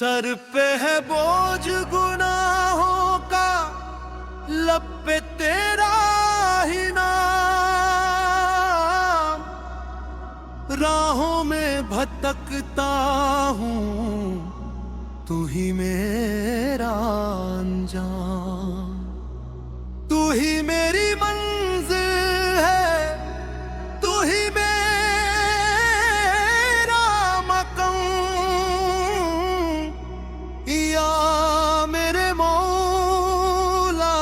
Sir पे है बोझ गुनाहों का, लब पे तेरा ही नाम। राहों में भटकता हूँ, तू ही मेरा अंजाम। तू ही मेरी मंजिल है, तू ही मेरा मकाम। या मेरे मौला,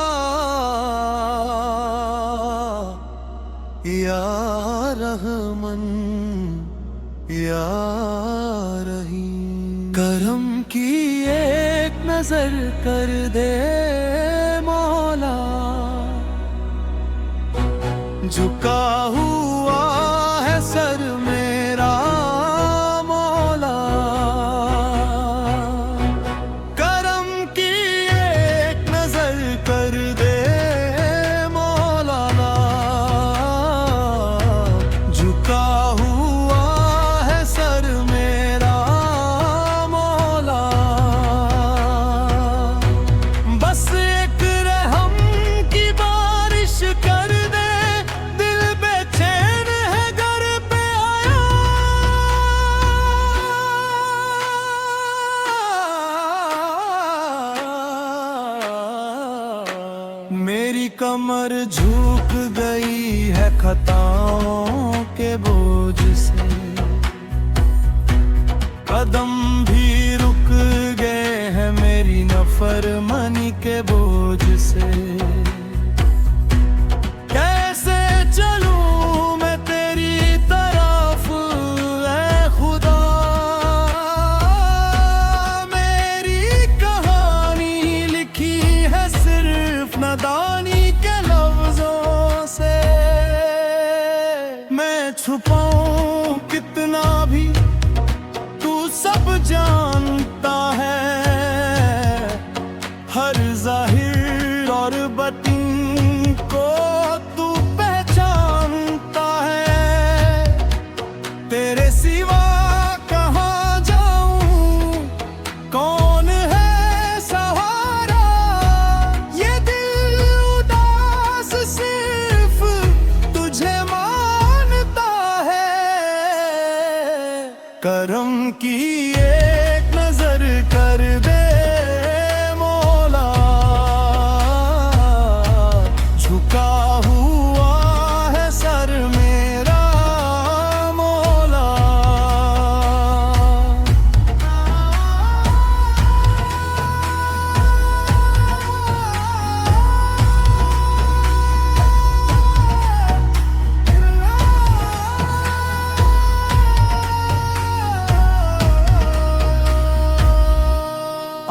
या रहमन, या रहीम। करम की एक नजर कर दे मौला, झुका हुआ है सर मेरा मौला। करम की एक नजर कर दे मौला, झुका हुआ है सर मेरा मौला। बस एक रहम की बारिश कर दे, दिल बेचैन है घर पे आया। मेरी कमर झुक गई है खताओं के बोझ से, कदम भी रुक गए हैं मेरी नफरमानी के बोझ से। कैसे चलूं मैं तेरी तरफ ऐ खुदा, मेरी कहानी लिखी है सिर्फ नादानी के लफ्जों से। मैं छुपाऊं कितना भी, तू सब जानता है। हर जाहिर और बतिन को तू पहचानता है। तेरे सिवा कहाँ जाऊं, कौन है सहारा। ये दिल उदास सिर्फ तुझे मानता है। करम की एक नजर कर दे मौला, झुका हुआ है सर मेरा मौला।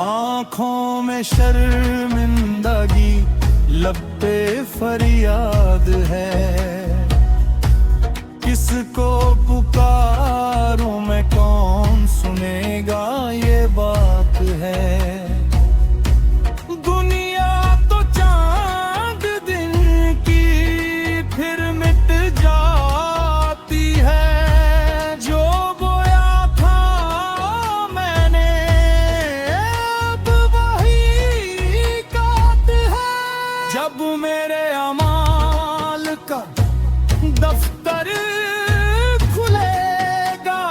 आँखों में शर्मिंदगी, लब पे फरियाद है। किसको पुकारूं मैं, कौन सुनेगा ये बात है। दुनिया तो चांद दिन की फिर मिट जाती है। जो बोया था मैंने अब वही काट है। जब मेरे अमाल का दफ्तर खुलेगा,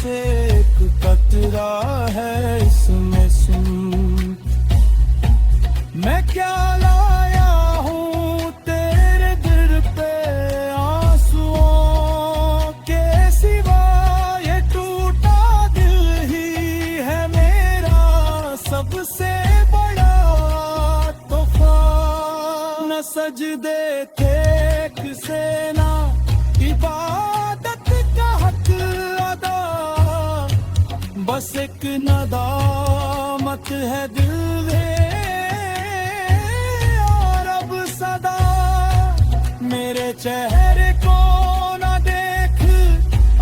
से एक कतरा है इसमें सुन। मैं क्या लाया हूँ तेरे दिल पे आंसुओं के सिवा, ये टूटा दिल ही है मेरा सबसे बड़ा तोहफा। न सजदे थे किसे ना इबादत का हक अदा, बस एक नदामत है दिल में और अब सदा। मेरे चेहरे को ना देख,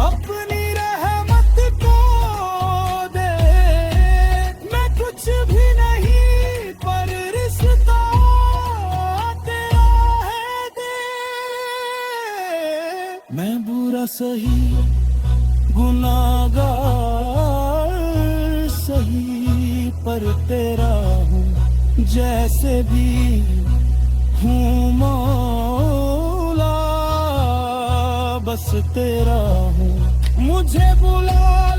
अपनी रहमत को दे। मैं कुछ भी नहीं पर रिश्ता तेरा है दे। मैं बुरा सही गुनाहगार सही पर तेरा हूँ, जैसे भी हूँ मौला बस तेरा हूँ। मुझे बुला